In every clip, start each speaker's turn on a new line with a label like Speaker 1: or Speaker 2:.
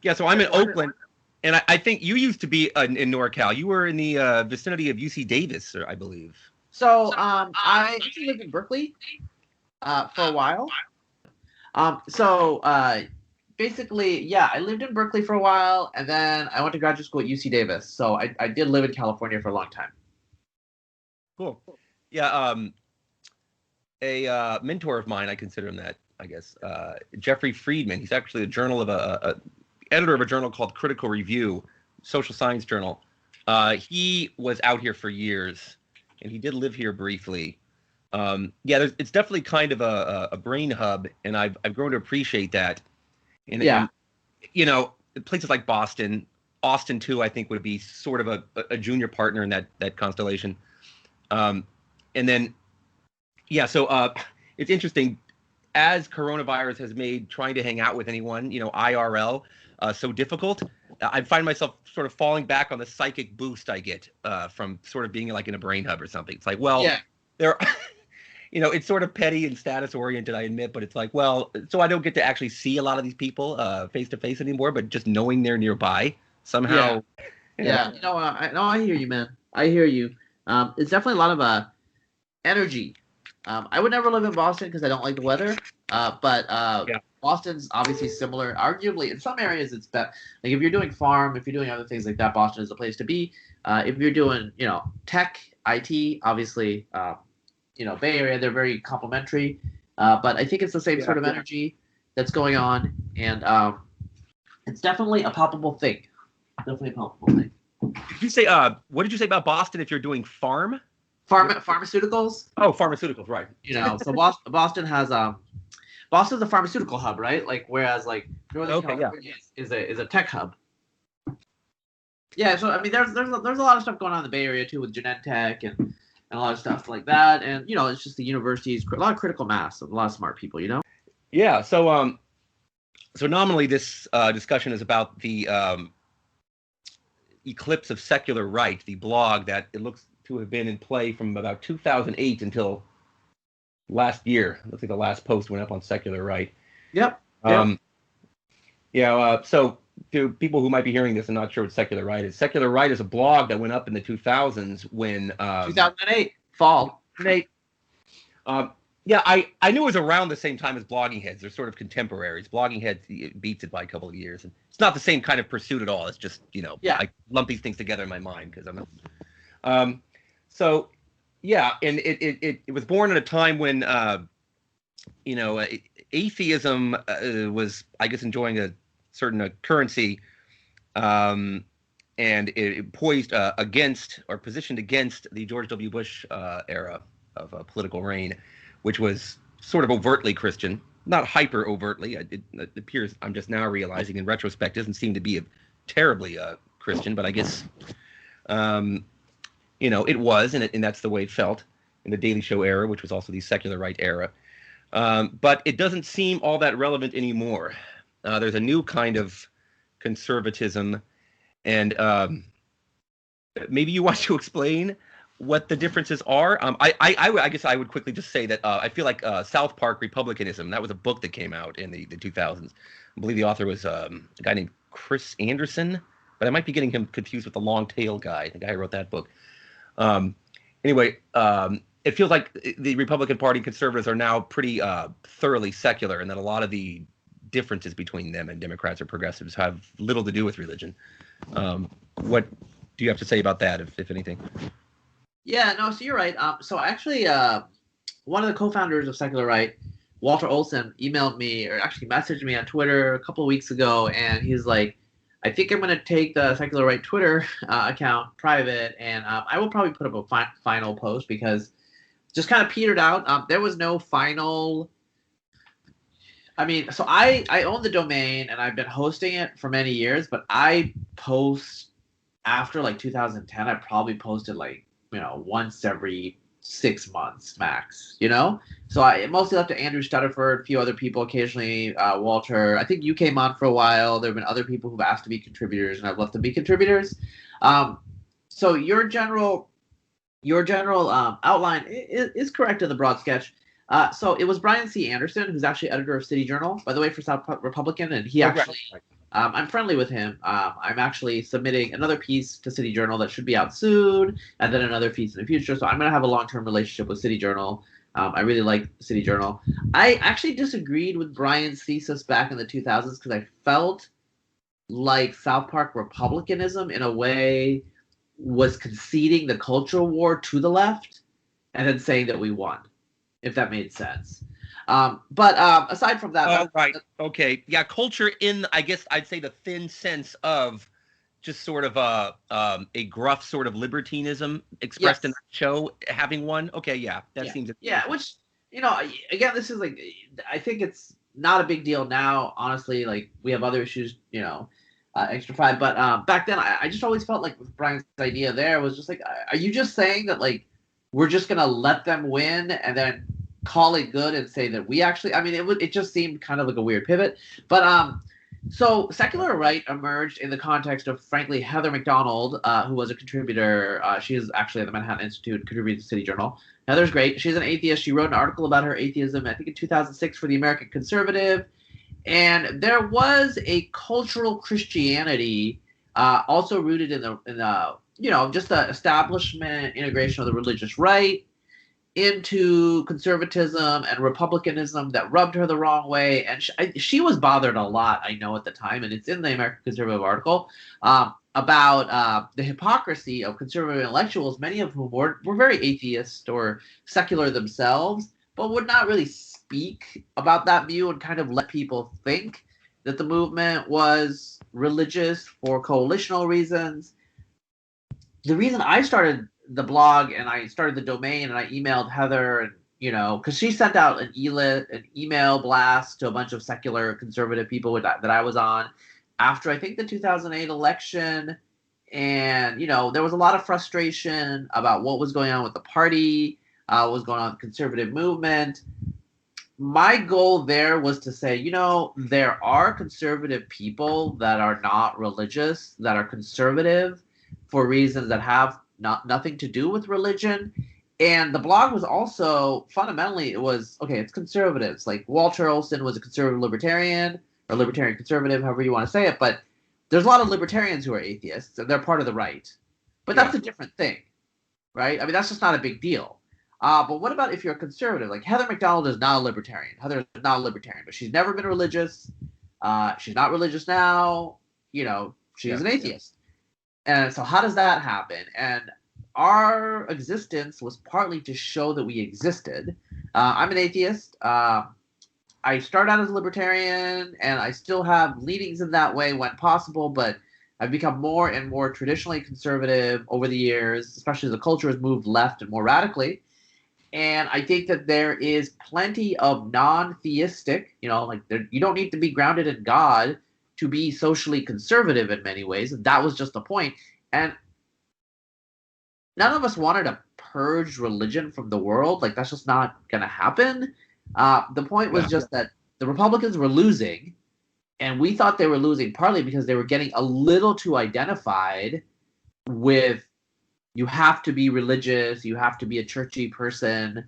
Speaker 1: Yeah, so I'm in Oakland, and I think you used to be in NorCal. You were in the vicinity of UC Davis, I believe.
Speaker 2: So I actually lived in Berkeley for a while. Basically, yeah, I lived in Berkeley for a while, and then I went to graduate school at UC Davis. So I did live in California for a long time.
Speaker 1: Cool. Yeah, a mentor of mine, I consider him that, I guess. Jeffrey Friedman. He's actually a journal of a editor of a journal called Critical Review, social science journal. He was out here for years, and he did live here briefly. Yeah, it's definitely kind of a brain hub, and I've grown to appreciate that. And you know, places like Boston, Austin too, I think would be sort of a junior partner in that constellation. And then, yeah, so it's interesting. As coronavirus has made trying to hang out with anyone, IRL, so difficult, I find myself sort of falling back on the psychic boost I get from sort of being like in a brain hub or something. It's like, well, there, it's sort of petty and status oriented, I admit, but it's like, well, so I don't get to actually see a lot of these people face to face anymore, but just knowing they're nearby somehow.
Speaker 2: Yeah. I hear you, man. I hear you. It's definitely a lot of energy. I would never live in Boston because I don't like the weather. But Boston's obviously similar. Arguably, in some areas, it's better. Like if you're doing farm, if you're doing other things like that, Boston is the place to be. If you're doing, tech, IT, obviously, Bay Area, they're very complementary. But I think it's the same sort of energy that's going on, and it's definitely a palpable thing. Definitely a palpable thing.
Speaker 1: Did you say? What did you say about Boston? If you're doing
Speaker 2: pharmaceuticals.
Speaker 1: Oh, pharmaceuticals, right?
Speaker 2: So Boston has Boston's a pharmaceutical hub, right? Like whereas like Northern California is a tech hub. Yeah, so I mean, there's a lot of stuff going on in the Bay Area too with Genentech and a lot of stuff like that, and it's just the universities, a lot of critical mass, a lot of smart people,
Speaker 1: Yeah. So nominally this discussion is about the eclipse of secular right, the blog that it looks to have been in play from about 2008 until last year. Looks like the last post went up on secular right.
Speaker 2: Yep.
Speaker 1: So to people who might be hearing this and not sure what secular right is a blog that went up in the 2000s when
Speaker 2: 2008 fall.
Speaker 1: I knew it was around the same time as Blogging Heads. They're sort of contemporaries. Blogging Heads beats it by a couple of years, and it's not the same kind of pursuit at all. It's just I lump these things together in my mind because I'm not. So yeah, and it was born at a time when atheism was, I guess, enjoying a certain currency, and it poised against or positioned against the George W. Bush era of political reign, which was sort of overtly Christian, not hyper overtly. It appears, I'm just now realizing in retrospect, doesn't seem to be terribly Christian, but I guess it was, and that's the way it felt in the Daily Show era, which was also the secular right era. But it doesn't seem all that relevant anymore. There's a new kind of conservatism, and maybe you want to explain what the differences are. I guess I would quickly just say that I feel like South Park Republicanism, that was a book that came out in the 2000s. I believe the author was a guy named Chris Anderson, but I might be getting him confused with the Long Tail guy, the guy who wrote that book. Anyway, it feels like the Republican Party conservatives are now pretty thoroughly secular, and that a lot of the differences between them and Democrats or progressives have little to do with religion. What do you have to say about that, if anything?
Speaker 2: Yeah, no, so you're right. So actually, one of the co-founders of Secular Right, Walter Olson, emailed me, or actually messaged me on Twitter a couple of weeks ago, and he's like, I think I'm going to take the Secular Right Twitter account private, and I will probably put up a final post because it just kind of petered out. There was no final... I mean, so I own the domain, and I've been hosting it for many years, but I post after like 2010. I probably posted like, once every 6 months max, So I mostly left to Andrew Stutterford, a few other people, occasionally Walter. I think you came on for a while. There have been other people who've asked to be contributors, and I've left to be contributors. So your general outline is correct in the broad sketch. So it was Brian C. Anderson, who's actually editor of City Journal, by the way, for South Republican, and he actually, I'm friendly with him. I'm actually submitting another piece to City Journal that should be out soon, and then another piece in the future. So I'm going to have a long-term relationship with City Journal. I really like City Journal. I actually disagreed with Brian's thesis back in the 2000s because I felt like South Park Republicanism, in a way, was conceding the cultural war to the left and then saying that we won, if that made sense. But aside from that,
Speaker 1: right, okay, yeah, culture in, I guess I'd say, the thin sense of just sort of a gruff sort of libertinism expressed in that show having won. Okay, yeah, that seems.
Speaker 2: Yeah, which, again, this is like, I think it's not a big deal now. Honestly, like, we have other issues, extra five. But back then, I just always felt like with Brian's idea there was just like, are you just saying that, like, we're just gonna let them win and then call it good and say that we actually? I mean, it just seemed kind of like a weird pivot. But so secular right emerged in the context of, frankly, Heather McDonald, who was a contributor. She is actually at the Manhattan Institute, contributed to City Journal. Heather's great. She's an atheist. She wrote an article about her atheism, I think in 2006, for the American Conservative. And there was a cultural Christianity, also rooted in the just the establishment integration of the religious right into conservatism and republicanism that rubbed her the wrong way. And she was bothered a lot, I know, at the time, and it's in the American Conservative article, about the hypocrisy of conservative intellectuals, many of whom were very atheist or secular themselves, but would not really speak about that view and kind of let people think that the movement was religious for coalitional reasons. The reason I started the blog and I started the domain and I emailed Heather, and because she sent out an email blast to a bunch of secular conservative people that I was on after, I think, the 2008 election. And there was a lot of frustration about what was going on with the party, what was going on with the conservative movement. My goal there was to say, there are conservative people that are not religious, that are conservative for reasons that have nothing to do with religion. And the blog was also, fundamentally, it's conservatives. Like, Walter Olson was a conservative libertarian, or libertarian conservative, however you want to say it. But there's a lot of libertarians who are atheists, and they're part of the right. But that's a different thing, right? I mean, that's just not a big deal. But what about if you're a conservative? Like, Heather McDonald is not a libertarian. Heather is not a libertarian, but she's never been religious. She's not religious now. She's an atheist. And so how does that happen? And our existence was partly to show that we existed. I'm an atheist. I started out as a libertarian, and I still have leanings in that way when possible, but I've become more and more traditionally conservative over the years, especially as the culture has moved left and more radically. And I think that there is plenty of non-theistic, you don't need to be grounded in God to be socially conservative in many ways. And that was just the point. And none of us wanted to purge religion from the world. Like, that's just not going to happen. The point was just that the Republicans were losing, and we thought they were losing partly because they were getting a little too identified with, you have to be religious, you have to be a churchy person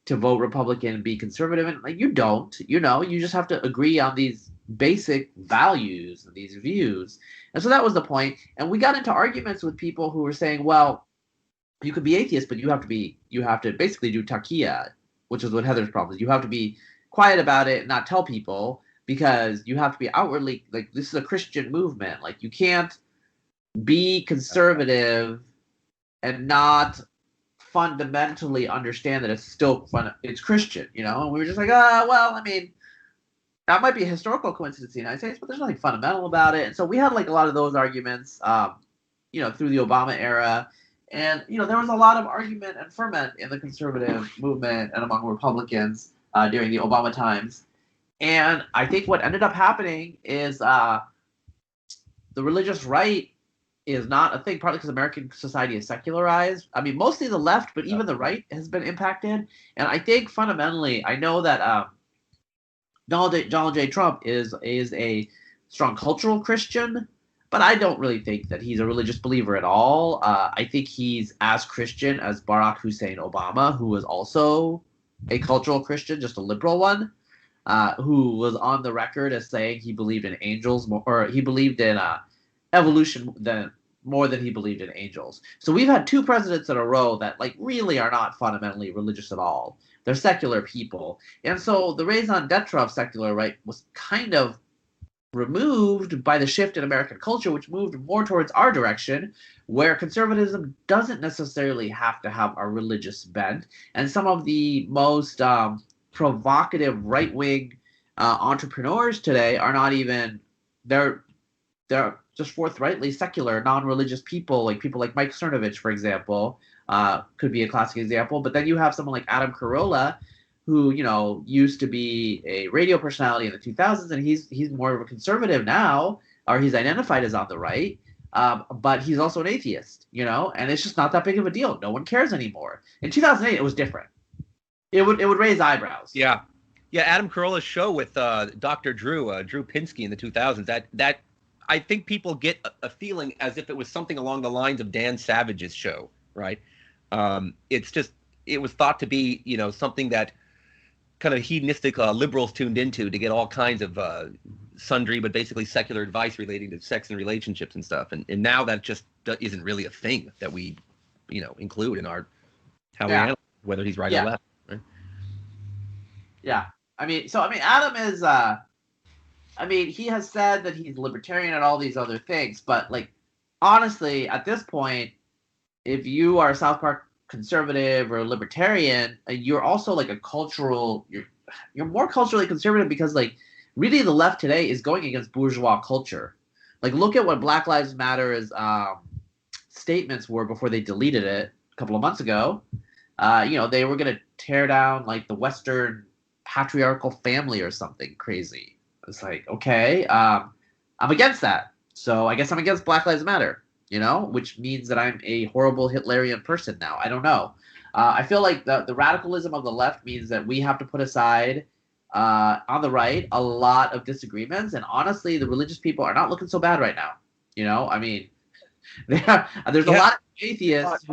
Speaker 2: to vote Republican and be conservative. And like, you don't, you just have to agree on these basic values and these views. And so that was the point. And we got into arguments with people who were saying, well, you could be atheist, but you have to basically do taqiyya, which is what Heather's problem is. You have to be quiet about it and not tell people, because you have to be outwardly, like, this is a Christian movement. Like, you can't be conservative and not fundamentally understand that it's still it's Christian, And we were just like, well, I mean, that might be a historical coincidence in the United States, but there's nothing fundamental about it. And so we had like a lot of those arguments, through the Obama era. And, there was a lot of argument and ferment in the conservative movement and among Republicans during the Obama times. And I think what ended up happening is the religious right is not a thing, partly because American society is secularized. I mean, mostly the left, but even the right has been impacted. And I think fundamentally, I know that Donald J. Trump is a strong cultural Christian, but I don't really think that he's a religious believer at all. I think he's as Christian as Barack Hussein Obama, who was also a cultural Christian, just a liberal one, who was on the record as saying he believed in angels more, or he believed in evolution more than he believed in angels. So we've had two presidents in a row that like really are not fundamentally religious at all. They're secular people, and so the raison d'etre of secular right was kind of removed by the shift in American culture, which moved more towards our direction, where conservatism doesn't necessarily have to have a religious bent. And some of the most provocative right-wing entrepreneurs today are not even they're just forthrightly secular, non-religious people like Mike Cernovich, for example, could be a classic example. But then you have someone like Adam Carolla, who used to be a radio personality in the 2000s, and he's more of a conservative now, or he's identified as on the right, but he's also an atheist, and it's just not that big of a deal. No one cares anymore. In 2008, it was different. It would raise eyebrows.
Speaker 1: Yeah. Adam Carolla's show with Dr. Drew Pinsky in the 2000s. That I think people get a feeling as if it was something along the lines of Dan Savage's show, right? It was thought to be something that kind of hedonistic liberals tuned into to get all kinds of sundry but basically secular advice relating to sex and relationships and stuff. And now that just isn't really a thing that we include in our how we analyze whether he's right or left. Right?
Speaker 2: Yeah. Adam is he has said that he's libertarian and all these other things, but like honestly, at this point, if you are a South Park conservative or libertarian, you're also like you're more culturally conservative, because like really the left today is going against bourgeois culture. Like look at what Black Lives Matter's statements were before they deleted it a couple of months ago. They were going to tear down like the Western patriarchal family or something crazy. It's like, okay, I'm against that. So I guess I'm against Black Lives Matter, which means that I'm a horrible Hitlerian person now. I don't know. I feel like the radicalism of the left means that we have to put aside on the right a lot of disagreements. And honestly, the religious people are not looking so bad right now. There's a lot of atheists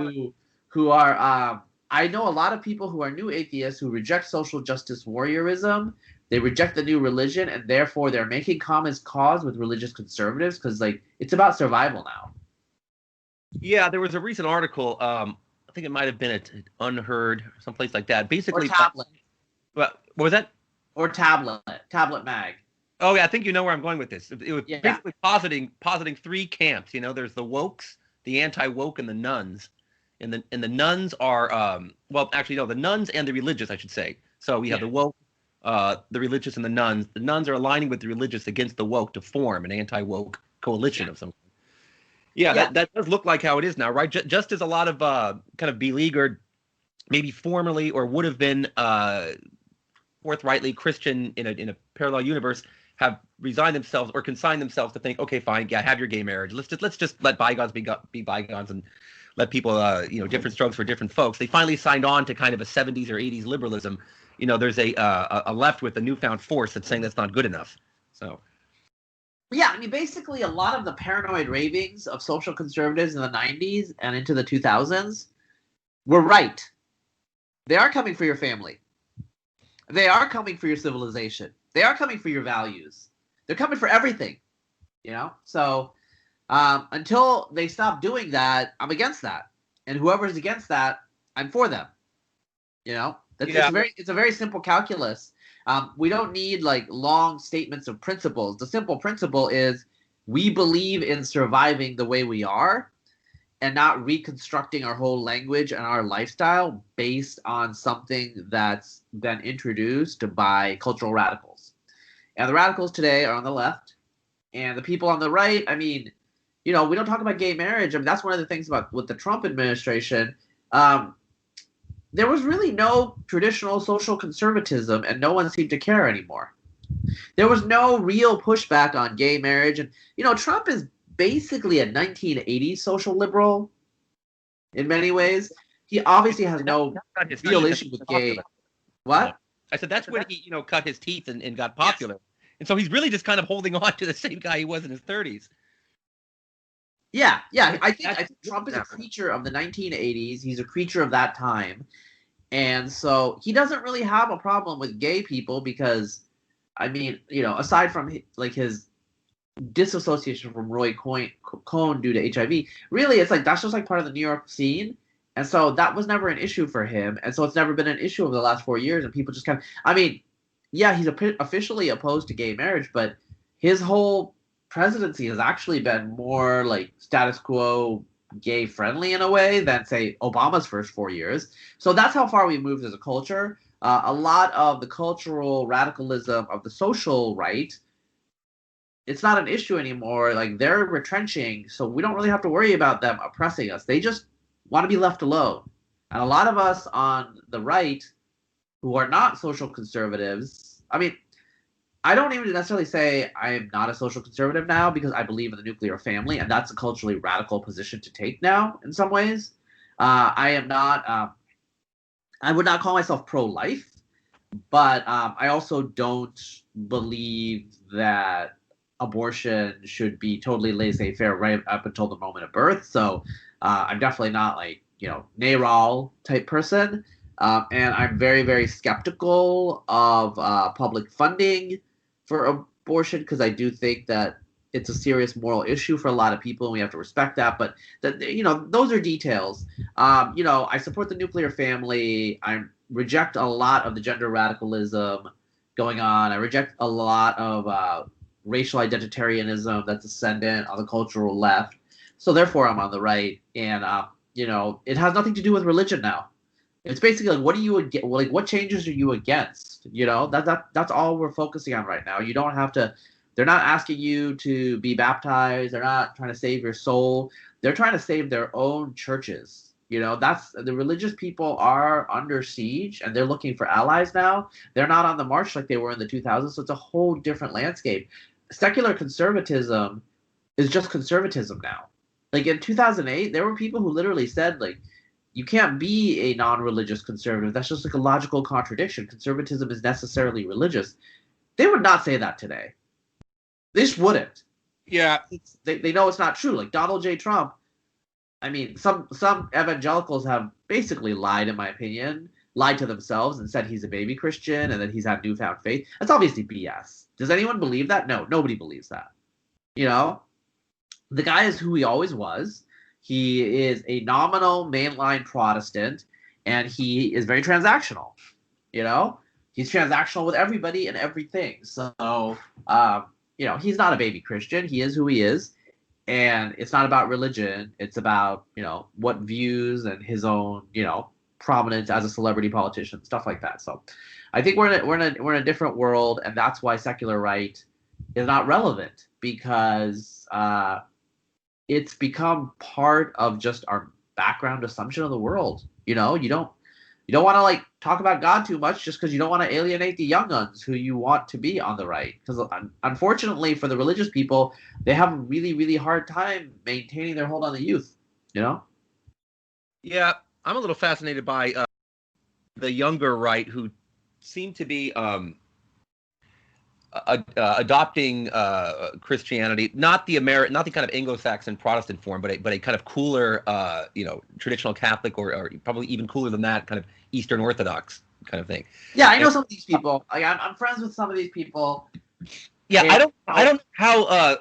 Speaker 2: who are I know a lot of people who are new atheists who reject social justice warriorism. They reject the new religion, and therefore they're making common cause with religious conservatives because like it's about survival now.
Speaker 1: Yeah, there was a recent article. I think it might have been at Unheard, someplace like that. Basically,
Speaker 2: or Tablet.
Speaker 1: What was that?
Speaker 2: Or Tablet Mag.
Speaker 1: Oh yeah, I think you know where I'm going with this. It was basically positing three camps. There's the wokes, the anti-woke, and the nuns. And the nuns are the nuns and the religious, I should say. So we have the woke, the religious, and the nuns. The nuns are aligning with the religious against the woke to form an anti-woke coalition of some kind. Yeah. That does look like how it is now, right? Just as a lot of kind of beleaguered, maybe formerly or would have been forthrightly Christian in a parallel universe have resigned themselves or consigned themselves to think, okay, fine, have your gay marriage. Let's just let bygones be bygones and let people, different strokes for different folks. They finally signed on to kind of a 70s or 80s liberalism. There's a left with a newfound force that's saying that's not good enough. So.
Speaker 2: Yeah, basically a lot of the paranoid ravings of social conservatives in the 90s and into the 2000s were right. They are coming for your family. They are coming for your civilization. They are coming for your values. They're coming for everything, So until they stop doing that, I'm against that. And whoever's against that, I'm for them. It's a very simple calculus. We don't need like long statements of principles. The simple principle is we believe in surviving the way we are and not reconstructing our whole language and our lifestyle based on something that's been introduced by cultural radicals. And the radicals today are on the left, and the people on the right, we don't talk about gay marriage. That's one of the things with the Trump administration. There was really no traditional social conservatism, and no one seemed to care anymore. There was no real pushback on gay marriage. And, Trump is basically a 1980s social liberal in many ways. He obviously has no real issue with gay. What?
Speaker 1: I said that's when he, cut his teeth and got popular. Yes. And so he's really just kind of holding on to the same guy he was in his 30s.
Speaker 2: Yeah. I think Trump is a creature of the 1980s. He's a creature of that time. And so he doesn't really have a problem with gay people because, I mean, aside from like his disassociation from Roy Cohn due to HIV, really it's like that's just like part of the New York scene. And so that was never an issue for him. And so it's never been an issue over the last 4 years. And people just kind of, I mean, yeah, he's officially opposed to gay marriage, but his whole presidency has actually been more like status quo gay friendly in a way than say Obama's first 4 years. So that's how far we've moved as a culture. A lot of the cultural radicalism of the social right, it's not an issue anymore. Like they're retrenching, so we don't really have to worry about them oppressing us. They just want to be left alone. And a lot of us on the right who are not social conservatives, I mean, I don't even necessarily say I am not a social conservative now because I believe in the nuclear family, and that's a culturally radical position to take now in some ways. I am not, I would not call myself pro-life, but I also don't believe that abortion should be totally laissez-faire right up until the moment of birth. So I'm definitely not like, NARAL type person. And I'm very, very skeptical of public funding for abortion because I do think that it's a serious moral issue for a lot of people and we have to respect that. But, those are details. I support the nuclear family. I reject a lot of the gender radicalism going on. I reject a lot of racial identitarianism that's ascendant on the cultural left. So therefore, I'm on the right. And, it has nothing to do with religion now. It's basically like, what do you like? What changes are you against? That's all we're focusing on right now. You don't have to. They're not asking you to be baptized. They're not trying to save your soul. They're trying to save their own churches. That's the religious people are under siege and they're looking for allies now. They're not on the march like they were in the 2000s. So it's a whole different landscape. Secular conservatism is just conservatism now. Like in 2008, there were people who literally said like, you can't be a non-religious conservative. That's just like a logical contradiction. Conservatism is necessarily religious. They would not say that today. They just wouldn't.
Speaker 1: Yeah.
Speaker 2: They know it's not true. Like Donald J. Trump, I mean, some evangelicals have basically lied, in my opinion, lied to themselves and said he's a baby Christian and that he's had newfound faith. That's obviously BS. Does anyone believe that? No, nobody believes that. The guy is who he always was. He is a nominal mainline Protestant, and he is very transactional. He's transactional with everybody and everything. So, he's not a baby Christian. He is who he is, and it's not about religion. It's about what views and his own prominence as a celebrity politician, stuff like that. So, I think we're in a different world, and that's why secular right is not relevant because it's become part of just our background assumption of the world. You don't want to like talk about God too much just because you don't want to alienate the young uns who you want to be on the right. Because unfortunately for the religious people, they have a really, really hard time maintaining their hold on the youth.
Speaker 1: Yeah, I'm a little fascinated by the younger right who seem to be adopting Christianity, not the kind of Anglo-Saxon Protestant form, but a kind of cooler, traditional Catholic or probably even cooler than that, kind of Eastern Orthodox kind of thing.
Speaker 2: Yeah, I know some of these people. Like, I'm friends with some of these people.
Speaker 1: Yeah, I don't know how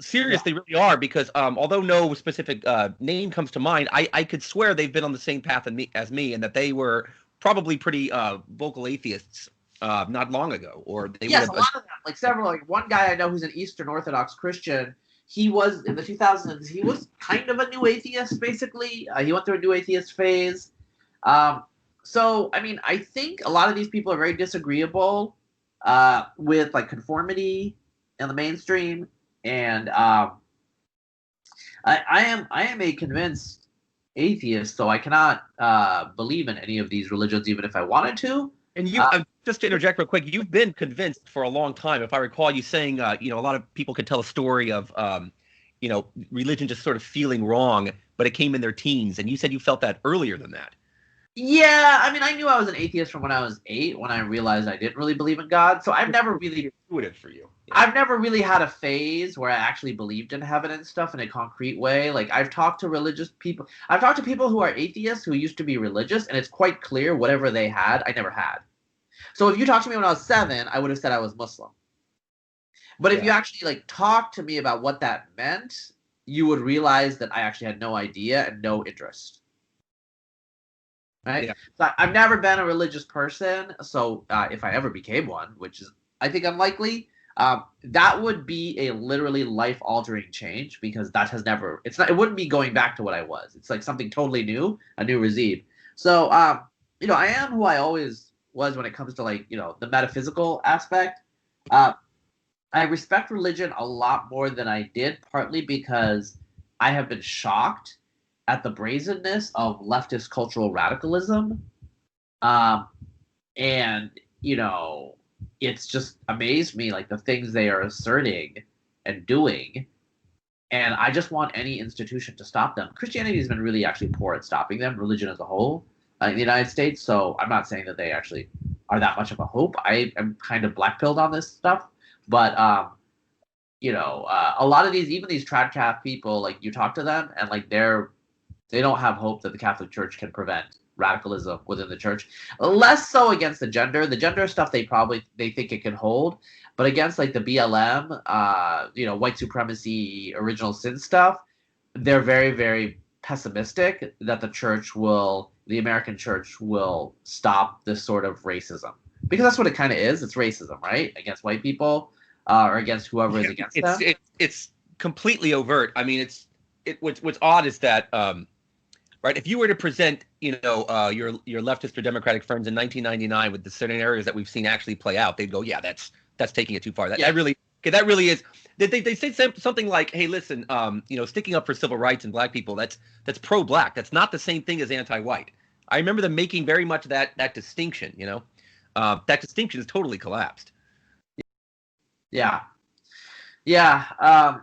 Speaker 1: serious they really are because although no specific name comes to mind, I could swear they've been on the same path as me, and that they were probably pretty vocal atheists. Not long ago, or they
Speaker 2: yes, a lot of them, like several, like one guy I know who's an Eastern Orthodox Christian. He was in the 2000s. He was kind of a new atheist, basically. He went through a new atheist phase. So, I mean, I think a lot of these people are very disagreeable with like conformity in the mainstream, and I am a convinced atheist, so I cannot believe in any of these religions, even if I wanted to.
Speaker 1: And you, just to interject real quick, you've been convinced for a long time. If I recall you saying, a lot of people could tell a story of, religion just sort of feeling wrong, but it came in their teens. And you said you felt that earlier than that.
Speaker 2: Yeah, I mean, I knew I was an atheist from when I was 8, when I realized I didn't really believe in God. So
Speaker 1: It's intuitive for you. Yeah.
Speaker 2: I've never really had a phase where I actually believed in heaven and stuff in a concrete way. Like I've talked to religious people. I've talked to people who are atheists who used to be religious, and it's quite clear whatever they had, I never had. So if you talked to me when I was 7, I would have said I was Muslim. But if you
Speaker 1: Yeah.
Speaker 2: actually like talked to me about what that meant, you would realize that I actually had no idea and no interest. Right?
Speaker 1: Yeah.
Speaker 2: So I've never been a religious person. So if I ever became one, which is I think unlikely, that would be a literally life altering change because that has never. It's not. It wouldn't be going back to what I was. It's like something totally new, a new Razib. So I am who I always was when it comes to like the metaphysical aspect. Uh, I respect religion a lot more than I did, partly because I have been shocked at the brazenness of leftist cultural radicalism. Um, and, it's just amazed me, like the things they are asserting and doing. And I just want any institution to stop them. Christianity has been really actually poor at stopping them, religion as a whole, in the United States. So I'm not saying that they actually are that much of a hope. I am kind of black-pilled on this stuff. But a lot of even these trad people, like you talk to them and like they don't have hope that the Catholic Church can prevent radicalism within the church. Less so against the gender. The gender stuff they think it can hold, but against like the BLM, white supremacy, original sin stuff, they're very, very pessimistic that the American church will stop this sort of racism. Because that's what it kind of is. It's racism, right? Against white people or against whoever is
Speaker 1: Yeah.
Speaker 2: against
Speaker 1: It's
Speaker 2: them.
Speaker 1: it's completely overt. I mean, what's odd is that right, if you were to present your leftist or democratic friends in 1999 with the scenarios that we've seen actually play out, they'd go, yeah, that's taking it too far.
Speaker 2: Yeah.
Speaker 1: That really is. They say something like, hey, listen, sticking up for civil rights and black people, that's pro-black. That's not the same thing as anti-white. I remember them making very much that distinction. That distinction has totally collapsed.
Speaker 2: Yeah. Yeah.